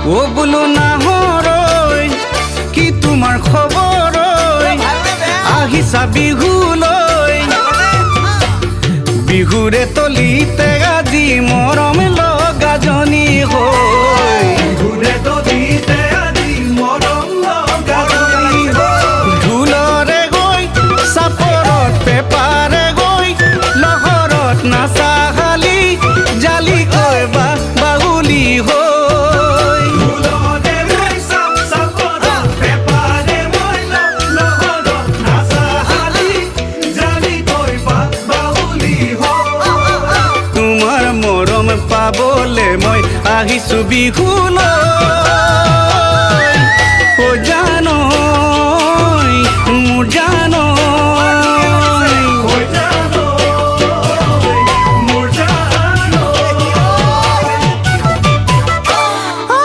ও বোলো নাহৰৈ কি তোমাৰ খবৰ আহিছা বিহুলৈ বিহুৰে তলিতে আজি মৰম লগাজনী হৈ বিহুৰে তলিতে আজি মৰম লগাজনী হৈ ঢোলৰে গৈ চাপৰত পেপাৰে গৈ লহৰত নাচাহালি জালি কৈ বাহুলি হৈ পাবলে মই আহিছো বিহুলৈ